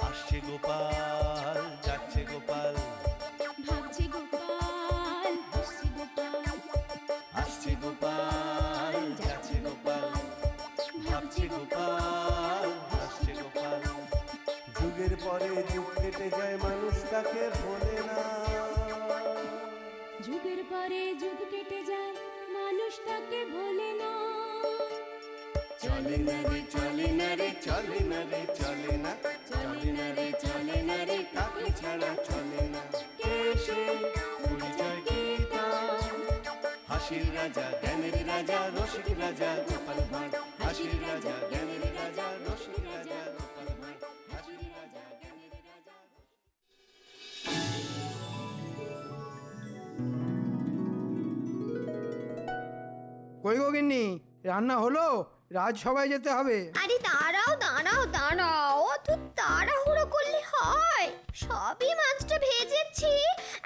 আসছে গোপাল, যাচ্ছে গোপাল, ভাবছে গোপাল, হাসছে গোপাল, আসছে গোপাল, যাচ্ছে গোপাল, ভাবছে গোপাল, হাসছে গোপাল। যুগের পরে যুগ কেটে যায়, মানুষ তাকে ভোলে না। যুগের পরে যুগ কেটে যায়, মানুষ তাকে ভোলে না। চলে না রে, চলে না রে, চলে না রে, চলে না, চলে না রে, চলে না রে, কাকে ছাড়া চলে না। কে সে পরিচয় কি তার? হাসির রাজা, জ্ঞানের রাজা, রসিক রাজা গোপাল ভাঁড়। হাসির রাজা, জ্ঞানের রাজা, রসিক রাজা গোপাল ভাঁড়। হাসির রাজা, জ্ঞানের রাজা। কই গো গিন্নি, রান্না হলো? রাজসভায় যেতে হবে। আরে দাঁড়াও দাঁড়াও দাঁড়াও, অত তাড়াহুড়ো করলে হয়? সবই মাছটা ভেজেছি,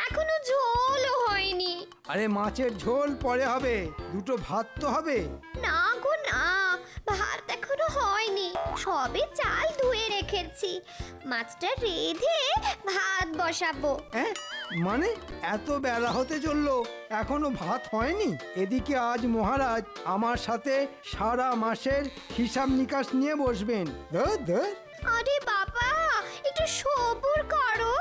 এখনো ঝোলও হয়নি। আরে মাছের ঝোল পরে হবে, দুটো ভাত তো হবে। না গো না, ভাত এখনো হয়নি, সবে চাল ধুয়ে রেখেছি। মাছটা রেঁধে ভাত বসাবো। হ্যাঁ মানে এত বেলা হতে চললো, এখনো ভাত হয়নি? এদিকে আজ মহারাজ আমার সাথে সারা মাসের হিসাব নিকাশ নিয়ে বসবেন। ধুর ধুর। আরে বাবা, একটু সবুর করো,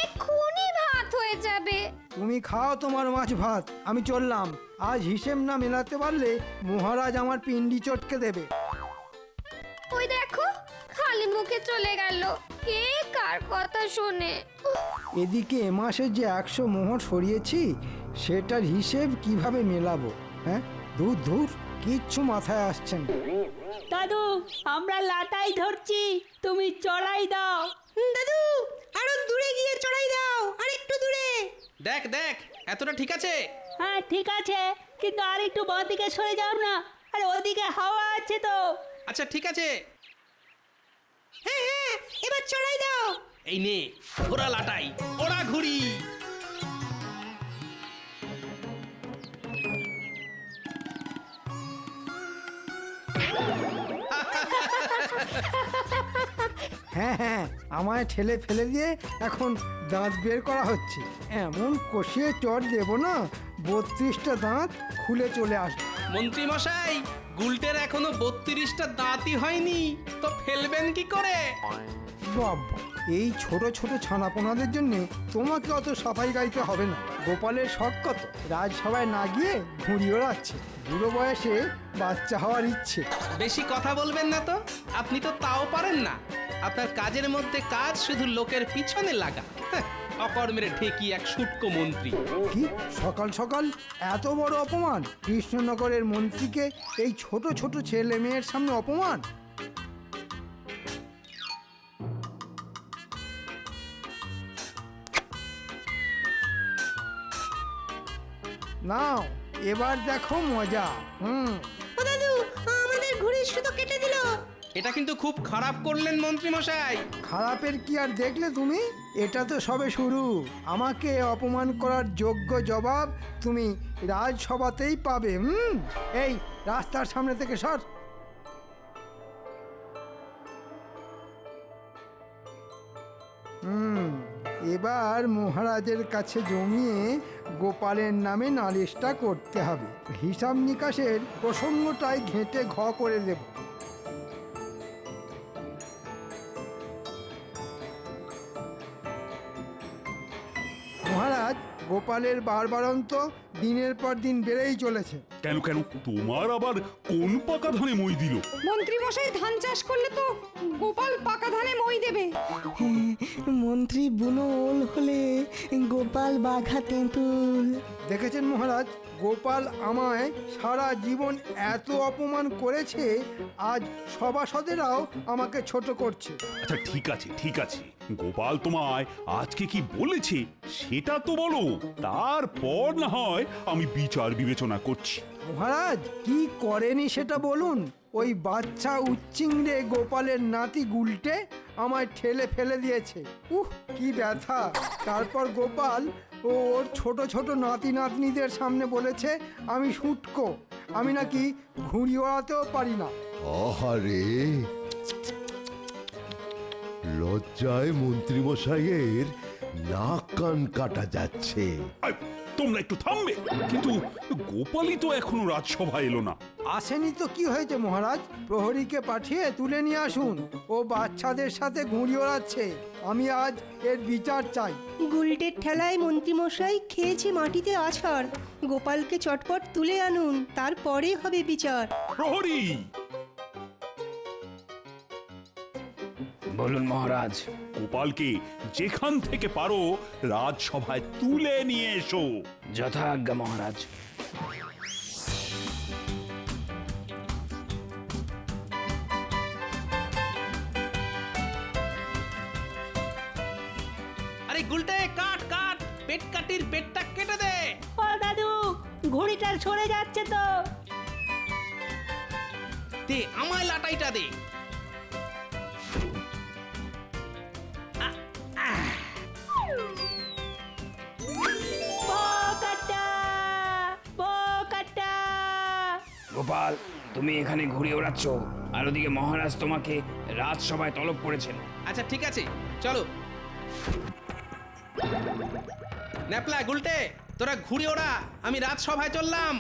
এক্ষুনি ভাত হয়ে যাবে। তুমি খাও তোমার মাছ ভাত, আমি চললাম। আজ হিসেব না মেলাতে পারলে মহারাজ আমার পিন্ডি চটকে দেবে। ওই দেখো, খালি মুখে চলে গেল, কে কার কথা শোনে। এদিকে এ মাসে যে 100 মোহর সরিয়েছি, সেটার হিসেব কিভাবে মেলাবো? হ্যাঁ দূর দূর, কিচ্ছু মাথায় আসছে না। দাদু, আমরা লাটাই ধরছি, তুমি চড়াই দাও। দাদু, আরো দূরে গিয়ে চড়াই দাও, আর একটু দূরে। দেখ দেখ, এতটা ঠিক আছে? হ্যাঁ ঠিক আছে, কিন্তু আর একটু বাঁ দিকে সরে যাও না, আর ওদিকে হাওয়া আছে তো। আচ্ছা ঠিক আছে, হ্যাঁ হ্যাঁ, এবার চড়াই দাও। এই নে ঘোড়া লাটাই, ওরা ঘুরি। হ্যাঁ হ্যাঁ, আমায় ঠেলে ফেলে দিয়ে এখন দাঁত বের করা হচ্ছে। এমন কষিয়ে চট দেবো না, 32টা দাঁত খুলে চলে আসবে। মন্ত্রী মশাই, গুলটের এখনো 32টা দাঁতই হয়নি, তো ফেলবেন কি করে? বাবা, এই ছোট ছোট ছানাপোনাদের জন্য তোমাকে অত সাফাই গাইতে হবে না। গোপালের শখ কত, রাজসভায় না গিয়ে ঘুড়ি ওড়াচ্ছে। বুড়ো বয়সে বাচ্চা হওয়ার ইচ্ছে। বেশি কথা বলবেন না তো, আপনি তো তাও পারেন না। আপনার কাজের মধ্যে কাজ শুধু লোকের পিছনে লাগা। হ্যাঁ, অকর্মের ঠেকি এক শুটকো মন্ত্রী। কি সকাল সকাল এত বড় অপমান! কৃষ্ণনগরের মন্ত্রীকে এই ছোট ছোট ছেলে মেয়ের সামনে অপমান! নাও এবার দেখো মজা। ও দাদু, আমাদের ঘুড়ির সুতো কেটে দিল। এটা কিন্তু খুব খারাপ করলেন মন্ত্রী মশাই। খারাপের কি আর দেখলে তুমি? এটা তো সবে শুরু। আমাকে অপমান করার যোগ্য জবাব তুমি রাজসভাতেই পাবে। এই রাস্তার সামনে থেকে সর। এবার মহারাজের কাছে জমিয়ে গোপালের নামে নালিশটা করতে হবে। হিসাব নিকাশের প্রসঙ্গটাই ঘেঁটে ঘ করে দেব। মহারাজ, গোপালের বারবারন্ত দিনের পর দিন বেড়েই চলেছে। কেন কেন, তোমার আবার কোন পাকা ধানে মই দিল? মন্ত্রী মশাই ধান চাষ করলে তো গোপাল পাকা ধানে মই দেবে। মন্ত্রী বুনো ওল হলে গোপাল বাঘা তেঁতুল। দেখেছেন মহারাজ, গোপাল আমায় সারা জীবন এত অপমান করেছে, আজ সভাসদেরাও আমাকে ছোট করছে। আচ্ছা ঠিক আছে ঠিক আছে, গোপাল তোমায় আজকে কি বলেছে সেটা তো বলো, তারপর না হয় আমি বিচার বিবেচনা করছি। মহারাজ, কি করেনি সেটা বলুন। ওই বাচ্চা উচ্চিংড়ে গোপালের নাতি গুলটে আমায় ঠেলে ফেলে দিয়েছে। কি ব্যথা! তারপর গোপাল ও ওর ছোট ছোট নাতি নাতনিদের সামনে বলেছে আমি শুটকো, আমি নাকি ঘুড়ি ওড়াতেও পারি না। আহারে, লজ্জায় মন্ত্রীমশাইয়ের নাক কান কাটা যাচ্ছে। আই, তোমরা একটু থামবে? কিন্তু গোপালই তো এখনো রাজসভা এলো না। আসেনি তো কি হয়েছে মহারাজ, প্রহরীকে পাঠিয়ে তুলে নিয়ে আসুন। ও বাচ্চাদের সাথে ঘুড়ি ওড়াচ্ছে, আমি আজ এর বিচার চাই। গুলটের ঠেলায় মন্ত্রীমশাই খেয়েছে মাটিতে আছাড়। গোপালকে চটপট তুলে আনুন, তারপরে হবে বিচার। প্রহরী! বলুন মহারাজ। গোপালকে যেখান থেকে পারো রাজসভায় তুলে নিয়ে এসো। যথাজ্ঞা মহারাজ। আরে গুলটে, কাট কাট, পেট কাটির পেটটা কেটে দে। ও দাদু, ঘুড়িটা সরে যাচ্ছে তো। দে আমায় লাটাইটা দে। বোকাটা, বোকাটা। গোপাল, তুমি এখানে ঘুরে ওড়াচ্ছ, আর ওদিকে মহারাজ তোমাকে রাজসভায় তলব করেছেন। আচ্ছা ঠিক আছে, চলো। ন্যাপলা, গুলটে, তোরা ঘুরে ওড়া, আমি রাজসভায় চললাম।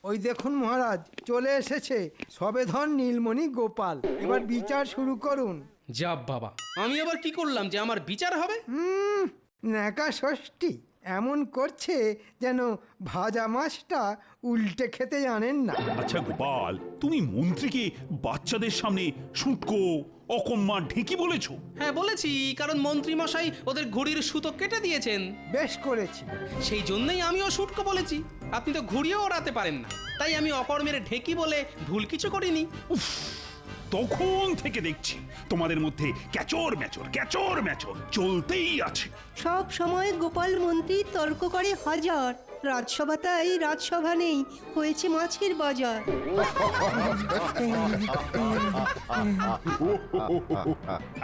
ওই দেখুন মহারাজ, চলে এসেছে সবেধন নীলমণি গোপাল। এবার বিচার শুরু করুন। যা বাবা, আমি আবার কি করলাম যে আমার বিচার হবে? ন্যাকা ষষ্ঠী এমন করছে যেন ভাজা মাছটা উল্টে খেতে জানেন না। আচ্ছা গোপাল, তুমি মন্ত্রীকে বাচ্চাদের সামনে শুটকো, অকম্মা, ঢেকি বলেছো? হ্যাঁ বলেছি, কারণ মন্ত্রী মশাই ওদের ঘুড়ির সুতো কেটে দিয়েছেন। বেশ করেছি। সেই জন্যই আমিও শুটকো বলেছি। আপনি তো ঘুড়িও ওড়াতে পারেন না, তাই আমি অকর্মের ঢেকি বলে ভুল কিছু করিনি। উফ, তখন থেকে দেখছি তোমাদের মধ্যে ক্যাচর ম্যাচর চলতেই আছে। সব সময় গোপাল মন্ত্রী তর্ক করে হাজার। রাজসভা তাই রাজসভা নেই, হয়েছে মাছের বাজার।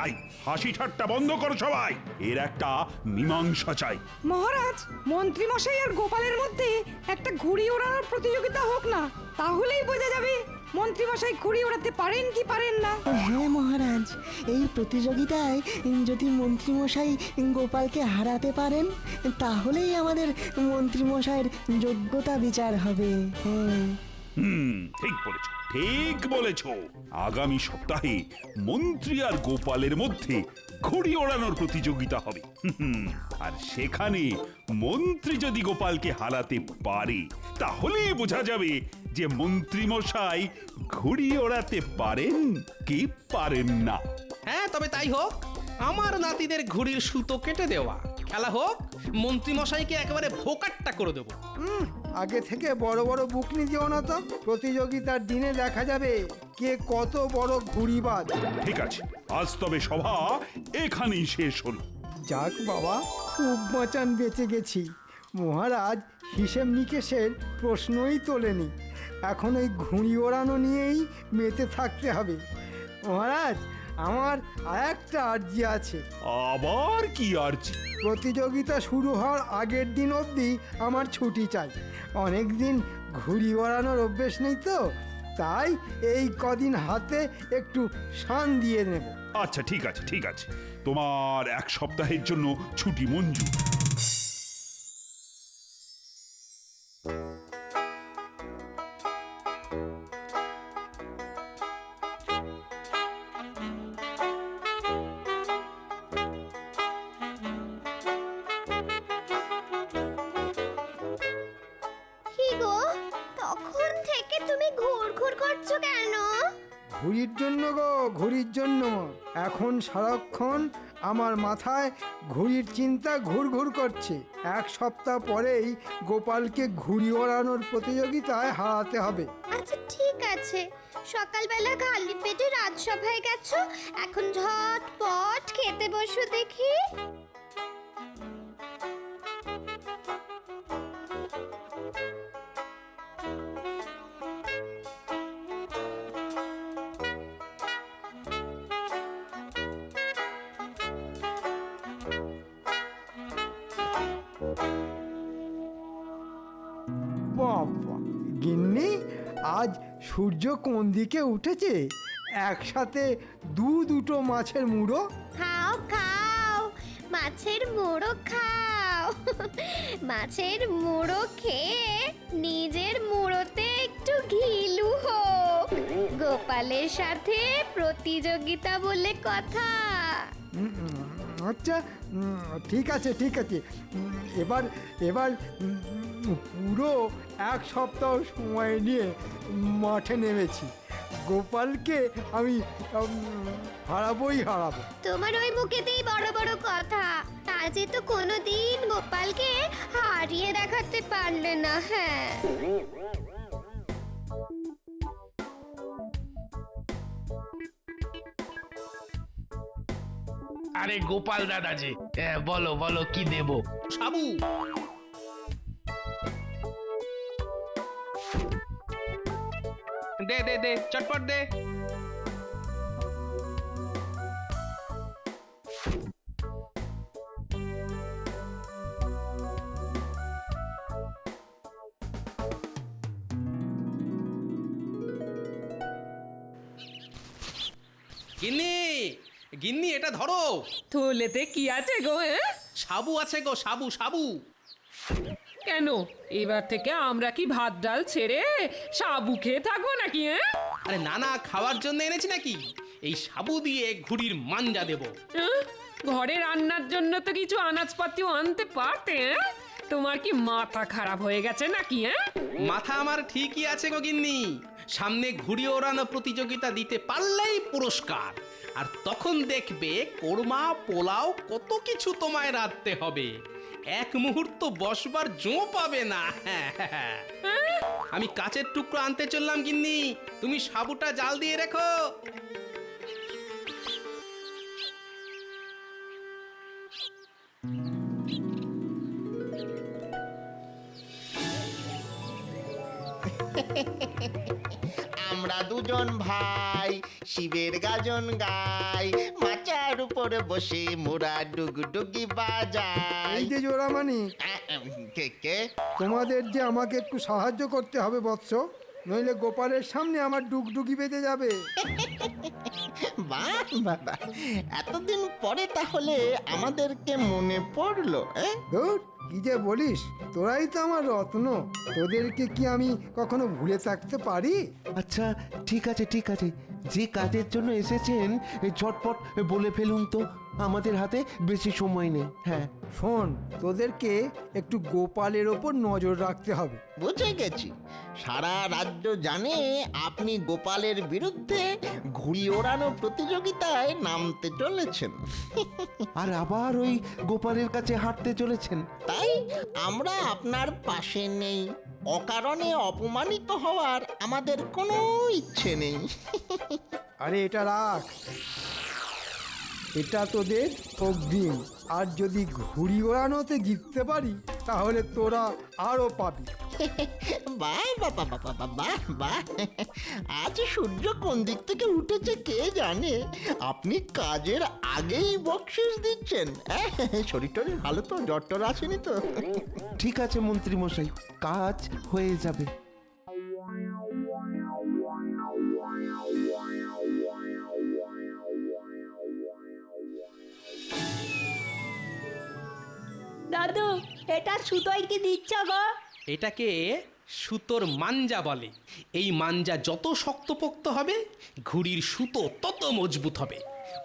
আই, হাসি ঠাট্টা বন্ধ করো সবাই, এর একটা মীমাংসা চাই। মহারাজ, মন্ত্রীমশাই আর গোপালের মধ্যে একটা ঘুড়ি ওড়ানোর প্রতিযোগিতা হোক না, তাহলেই বোঝা যাবে মন্ত্রীমশাই ঘুড়ি ওড়াতে পারেন কি পারেন না। হ্যাঁ মহারাজ, এই প্রতিযোগিতায় যদি মন্ত্রীমশাই গোপালকে হারাতে পারেন, তাহলেই আমাদের মন্ত্রীমশাইয়ের যোগ্যতা বিচার হবে। হ্যাঁ, ঠিক বলেছ। আগামী সপ্তাহে মন্ত্রী আর গোপালের মধ্যে ঘুড়ি ওড়ানোর প্রতিযোগিতা হবে। আর সেখানে মন্ত্রী যদি গোপালকে হারাতে পারে, তাহলেই বোঝা যাবে যে মন্ত্রী মশাই ঘুড়ি ওড়াতে পারেন কি পারেন না। হ্যাঁ, তবে তাই হোক। আমার নাতিদের ঘুড়ির সুতো কেটে দেওয়া, খেলা হোক। মন্ত্রী মশাইকে একেবারে ভোকাট্টা করে দেবো। আগে থেকে বড় বড় বুকনি দিও না তো, প্রতিযোগিতার দিনে দেখা যাবে কে কত বড় ঘুড়িবাজ। ঠিক আছে, আজ তবে সভা এখানেই শেষ হলো। যাক বাবা, খুব বাঁচান বেঁচে গেছি। মহারাজ হিসেব নিকেশের প্রশ্নই তোলেনি, এখন ওই ঘুড়ি ওড়ানো নিয়েই মেতে থাকতে হবে। মহারাজ, আমার আর একটা আর্জি আছে। আবার কি আর্জি? প্রতিযোগিতা শুরু হওয়ার আগের দিন অবধি আমার ছুটি চাই। অনেক দিন ঘুড়ি ওড়ানোর অভ্যেস নেই তো, তাই এই কদিন হাতে একটু শান দিয়ে নেব। আচ্ছা ঠিক আছে, তোমার এক সপ্তাহের জন্য ছুটি মঞ্জুর। ঘুড়ির জন্য গো, ঘুড়ির জন্য। এখন সারাক্ষণ আমার মাথায় ঘুড়ির চিন্তা ঘুরঘুর করছে। এক সপ্তাহ পরেই গোপালকে ঘুড়ি ওড়ানোর প্রতিযোগিতায় হারাতে হবে। আচ্ছা ঠিক আছে, সকালবেলা খালি পেটে রাজসভায় গেছো, এখন ঝটপট খেতে বসো দেখি। বাবা, গিন্নি আজ সূর্য কোন দিকে উঠেছে? একসাথে দুটো মাছের মুড়ো। খাও খাও, মাছের মুড়ো খাও। মাছের মুড়ো খেয়ে নিজের মুড়োতে একটু ঘিলু হোক। গোপালের সাথে প্রতিযোগিতা বলে কথা। আচ্ছা ঠিক আছে ঠিক আছে। এবার এবার পুরো এক সপ্তাহ সময় নিয়ে মাঠে নেমেছি। গোপালকে আমি হারাবোই হারাবো। তোমার ওই মুখেতেই বড় বড় কথা, আজে তো কোনোদিন গোপালকে হারিয়ে দেখাতে পারলে না। হ্যাঁ, আরে গোপাল দাদাজি, বলো বলো কি দেবো? সাবু, দে দে দে, চটপট দে। গিন্নি, গিন্নি এটা ধরো। থলেতে কি আছে গো? সাবু আছে গো, সাবু সাবু। কেন এবার থেকে আমরা কি ভাত ডাল ছেড়ে সাবু খেয়ে থাকবো নাকি? আরে না না, খাওয়ার জন্য এনেছি নাকি। এই সাবু দিয়ে ঘুড়ির মাঞ্জা দেব। ঘরে রান্নার জন্য তো কিছু আনাজপাতিও আনতে পারতে। তোমার কি মাথা খারাপ হয়ে গেছে নাকি? মাথা আমার ঠিকই আছে গো গিন্নি। সামনে ঘুড়ি ওড়ানো প্রতিযোগিতা দিতে পারলেই পুরস্কার। আর তখন দেখবে কোরমা পোলাও কত কিছু তোমায় রাঁধতে হবে। এক মুহূর্ত বসবার জো পাবে না। আমি কাচের টুকরো আনতে চললাম গিন্নি, তুমি সাবুটা জাল দিয়ে রেখো। আমরা দুজন ভাই শিবের গাজন গাই, মাচার উপরে বসে মোরা ডুগডুগি বাজাই। এই যে জোড়ামানি, কে কে? তোমাদের যে আমাকে একটু সাহায্য করতে হবে বৎস, নইলে গোপালের সামনে আমার ডুগডুগি বেঁধে যাবে। বাহ বাবা, এতদিন পরে তাহলে আমাদেরকে মনে পড়লো। ধুর, কি যে বলিস, তোরাই তো আমার রত্ন। তোদেরকে কি আমি কখনো ভুলে থাকতে পারি? আচ্ছা ঠিক আছে ঠিক আছে, যে কাজের জন্য এসেছেন ঝটপট বলে ফেলুন তো, আমাদের হাতে বেশি সময় নেই। হ্যাঁ শোন, তোদেরকে একটু গোপালের ওপর নজর রাখতে হবে। বুঝে গেছি, সারা রাজ্য জানে আপনি গোপালের বিরুদ্ধে ঘুড়ি ওড়ানো প্রতিযোগিতায় নামতে চলেছেন। আর আবার ওই গোপালের কাছে হাঁটতে চলেছেন। তাই আমরা আপনার পাশে নেই। অকারণে অপমানিত হওয়ার আমাদের কোনো ইচ্ছে নেই। আরে এটা রাখ, এটা তোদের অগ্রিম। আর যদি ঘুড়ি ওড়ানোতে জিততে পারি তাহলে তোরা আরো পাবি। বাহ বাবা বাবা বাহ বাহ, আজ সূর্য কোন দিক থেকে উঠেছে কে জানে। আপনি কাজের আগেই বকশিস দিচ্ছেন। শরীর টরীর ভালো তো? জ্বর টর আসেনি তো? ঠিক আছে মন্ত্রী মশাই, কাজ হয়ে যাবে। দাদু, এটা সুতোয় কি দিচ্ছ গো? এটাকে সুতোর মাঞ্জা বলে। এই মাঞ্জা যত শক্তপোক্ত হবে ঘুড়ির সুতো তত মজবুত হবে।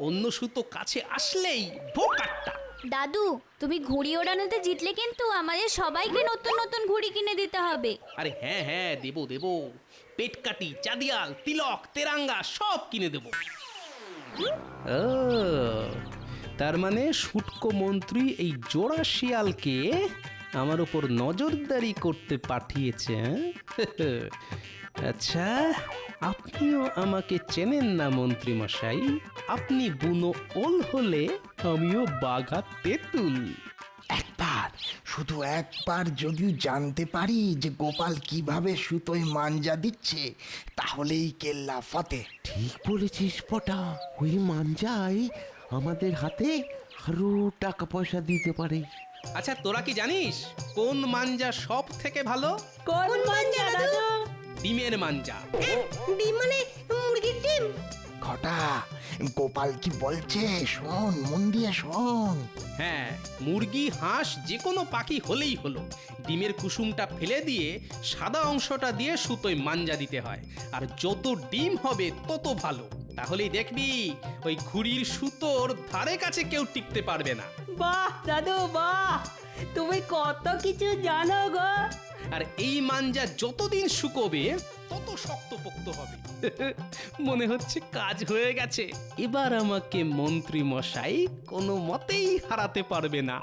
অন্য সুতো কাছে আসলেই বোকাট্টা। দাদু, তুমি ঘুড়ি ওড়ানোতে জিতলে কিন্তু আমাদের সবাইকে নতুন নতুন ঘুড়ি কিনে দিতে হবে। আরে হ্যাঁ হ্যাঁ, দেবো দেবো। পেটকাটি, চাঁদিয়াল, তিলক, তেরাঙ্গা সব কিনে দেবো। ও তার মানে শুটকো মন্ত্রী এই জোড়া শিয়ালকে আমার উপর নজরদারি করতে পাঠিয়েছে, হ্যাঁ? আচ্ছা, আপনিও আমাকে চেনেন না মন্ত্রী মশাই। আপনি বুনো ওল হলে আমিও বাঘা তেঁতুল। একবার, শুধু একবার যদি জানতে পারি যে গোপাল কিভাবে সুতোয় মাঞ্জা দিচ্ছে, তাহলেই কেল্লা ফতে। ঠিক বলেছিস পটা, ওই মাঞ্জাই আমাদের হাতে আরো টাকা পয়সা দিতে পারে। আচ্ছা, তোরা কি জানিস কোন মাঞ্জা সব থেকে ভালো? কোন মাঞ্জা দাদু? ডিমের মাঞ্জা। ডিম মানে মুরগির ডিম? ঘটা, গোপাল কি বলছে শোন, মন দিয়ে শোন। হ্যাঁ, মুরগি, হাঁস যে কোনো পাখি হলেই হলো। ডিমের কুসুমটা ফেলে দিয়ে সাদা অংশটা দিয়ে সুতোয় মাঞ্জা দিতে হয়, আর যত ডিম হবে তত ভালো। তাহলেই দেখবি ওই ঘুড়ির সুতোর ধারে কাছে কেউ টিকতে পারবে না। বাহ দাদু বাহ, তুমি কত কিছু জানো গো। আর এই মাঞ্জা যতদিন শুকোবে তত শক্তপোক্ত হবে। মনে হচ্ছে কাজ হয়ে গেছে। এবার আমাকে মন্ত্রী মশাই কোনো মতেই হারাতে পারবে না।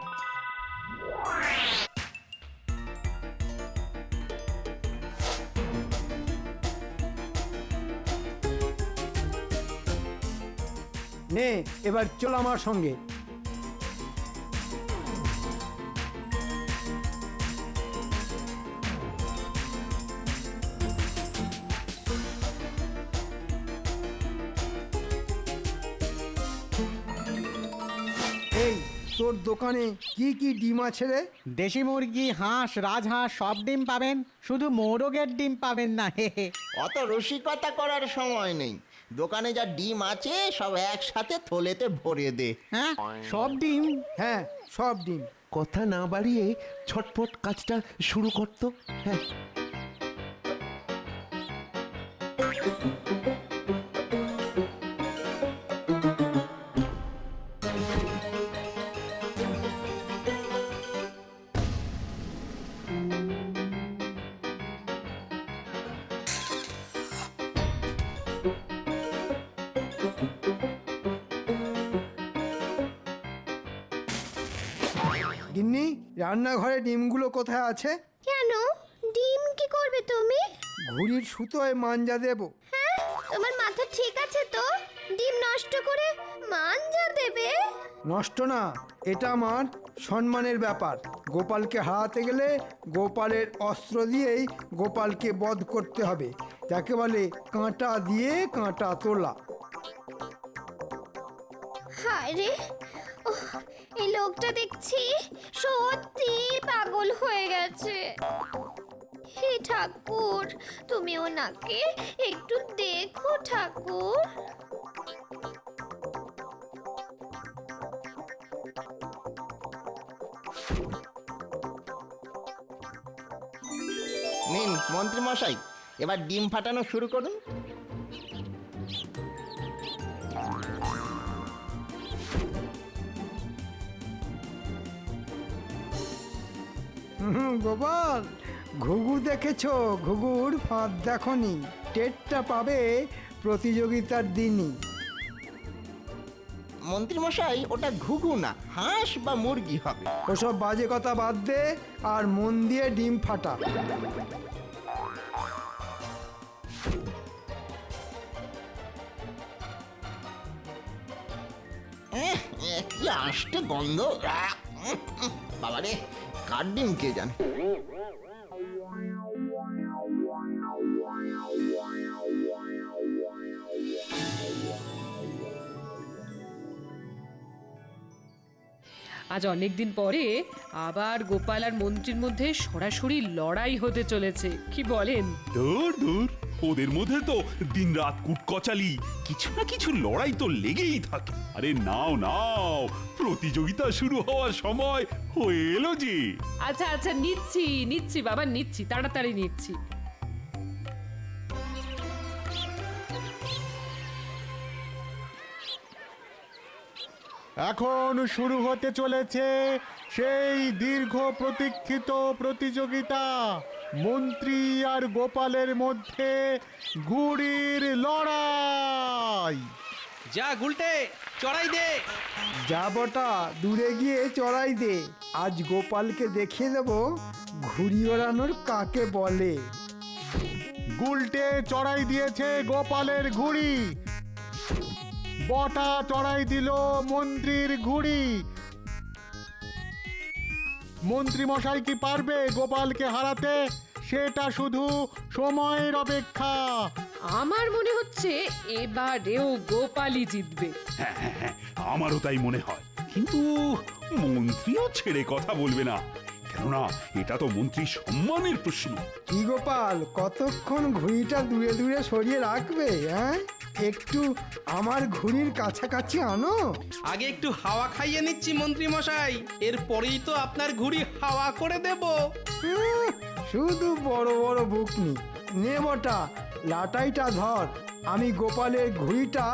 নে, এবার চল আমার সঙ্গে। এই, তোর দোকানে কি কি ডিম আছে রে? দেশি মুরগি, হাঁস, রাজহাঁস সব ডিম পাবেন, শুধু মোরগের ডিম পাবেন না। অত রসিকতা করার সময় নেই, দোকানে যা ডিম আছে সব একসাথে থলেতে ভরে দে। হ্যাঁ, সব ডিম? হ্যাঁ, সব ডিম। কথা না বাড়িয়ে ছটপট কাজটা শুরু করতো। হ্যাঁ, গিন্নি, রান্নাঘরে ডিমগুলো কোথায় আছে? কেন? ডিম কি করবে তুমি? ঘুড়ির সুতোয় মাঞ্জা দেবো। হ্যাঁ, তোমার মাথা ঠিক আছে তো? ডিম নষ্ট করে মাঞ্জা দেবে? নষ্ট না, এটা আমার সম্মানের ব্যাপার। গোপালকে হারাতে গেলে গোপালের অস্ত্র দিয়েই গোপালকে বধ করতে হবে। যাকে বলে কাঁটা দিয়ে কাঁটা তোলা। হায় রে, ওহ, এই লোকটা দেখছি সত্যি পাগল হয়ে গেছে। হে ঠাকুর, তুমি ওনাকে একটু দেখো ঠাকুর। নিন মন্ত্রী মশাই, এবার ডিম ফাটানো শুরু করুন। গোপাল, ঘুঘু দেখেছো? ঘুঘুর ফাঁদ দেখনি? টেরটা পাবে প্রতিযোগিতার দিনই। মন্ত্রী মশাই, ওটা ঘুঘু না, হাঁস বা মুরগি হবে। ওসব বাজে কথা বাদ দে আর মন দিয়ে ডিম ফাটা। কি আষ্টে গন্ধ! বাবারে, কার ডিম কে জানে। আজ অনেকদিন পরে আবার গোপাল আর মন্ত্রীর মধ্যে সরাসরি লড়াই হতে চলেছে, কি বলেন? দূর দূর, ওদের মধ্যে তো দিনরাত কুটকচালি, কিছু না কিছু লড়াই তো লেগেই থাকে। আরে নাও নাও, প্রতিযোগিতা শুরু হওয়ার সময় হয়ে এলো যে। আচ্ছা আচ্ছা, নিচ্ছি নিচ্ছি বাবা, নিচ্ছি, তাড়াতাড়ি নিচ্ছি। এখন শুরু হতে চলেছে সেই দীর্ঘ প্রতীক্ষিত প্রতিযোগিতা, মন্ত্রী আর গোপালের মধ্যে ঘুড়ির লড়াই। যা গুলটে চড়াই দে। যা বটা, দূরে গিয়ে চড়াই দে। আজ গোপালকে দেখিয়ে দেব ঘুড়ি ওড়ানোর কাকে বলে। গুলটে চড়াই দিয়েছে গোপালের ঘুড়ি, বটা চড়াই দিল মন্ত্রীর ঘুড়ি। মন্ত্রী মশাই কি পারবে গোপালকে হারাতে? সেটা শুধু সময়ের অপেক্ষা। আমার মনে হচ্ছে এবারেও গোপালই জিতবে। হ্যাঁ হ্যাঁ হ্যাঁ, আমারও তাই মনে হয়। কিন্তু মন্ত্রীও ছেড়ে কথা বলবে না, কেননা এটা তো মন্ত্রী সম্মানের প্রশ্ন। কি গোপাল, কতক্ষণ ঘুড়িটা দূরে দূরে সরিয়ে রাখবে? হ্যাঁ, একটু আমার ঘুড়ির কাছাকাছি আনো। আগে একটু হাওয়া খাইয়ে নিচ্ছি মন্ত্রী মশাই, এরপরেই তো আপনার ঘুড়ি হাওয়া করে দেব। শুধু বড় বড় বুকনি। নে বটা, লাটাইটা ধর, আমি গোপালের ঘুড়িটা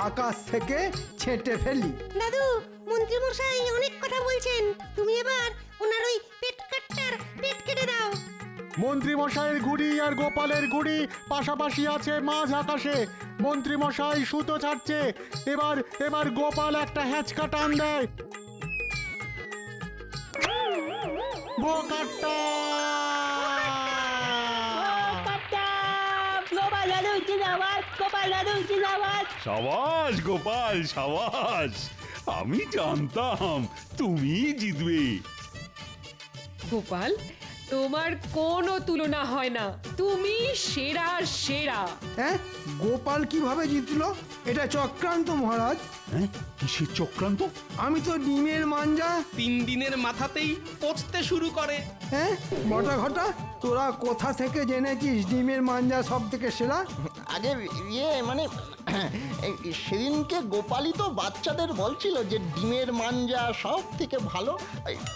আকাশ থেকে ছেঁটে ফেলি। দাদু, মন্ত্রী মশাই অনেক কথা বলছেন, তুমি এবার ওনার ওই পেট কেটে দাও। মন্ত্রী মশাইয়ের ঘুড়ি আর গোপালের ঘুড়ি পাশাপাশি আছে মাঝ আকাশে। মন্ত্রী মশাই সুতো ছাড়ছে। এবার গোপাল একটা হ্যাঁচকা টান দেয়। বোকাট্টা! সাবাস গোপাল, সাবাস! আমি জানতাম তুমি জিতবে। গোপাল, তোমার কোনো তুলনা হয় না, তুমি সেরা সেরা। হ্যাঁ, গোপাল কিভাবে জিতলো? এটা চক্রান্ত মহারাজ। হ্যাঁ, কিসের চক্রান্ত? আমি তো ডিমের মাঞ্জা 3 দিনের মাথাতেই পচতে শুরু করে। হ্যাঁ, বটা ঘটা, তোরা কোথা থেকে জেনেছিস ডিমের মাঞ্জা সব থেকে সেরা? আগে মানে সেদিনকে গোপালই তো বাচ্চাদের বলছিল যে ডিমের মাঞ্জা সব থেকে ভালো,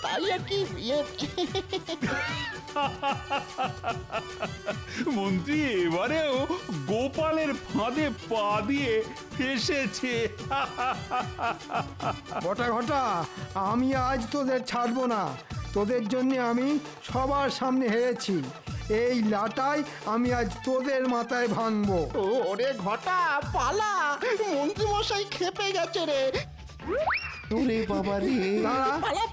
তাই আর কি মন্ত্রী এবারেও গোপালের ফাঁদে পা দিয়ে ফেসেছে। বটা ঘটা, আমি আজ তোদের ছাড়বো না। তোদের জন্য আমি সবার সামনে হেরেছি। এই লাটাই আমি আজ তোদের মাথায় ভাঙবো। ওরে ঘটা, পালা! মন্ত্রী মশাই খেপে গেছে রে। ওরে বাবা রে!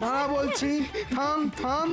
দাঁড়া বলছি, থাম।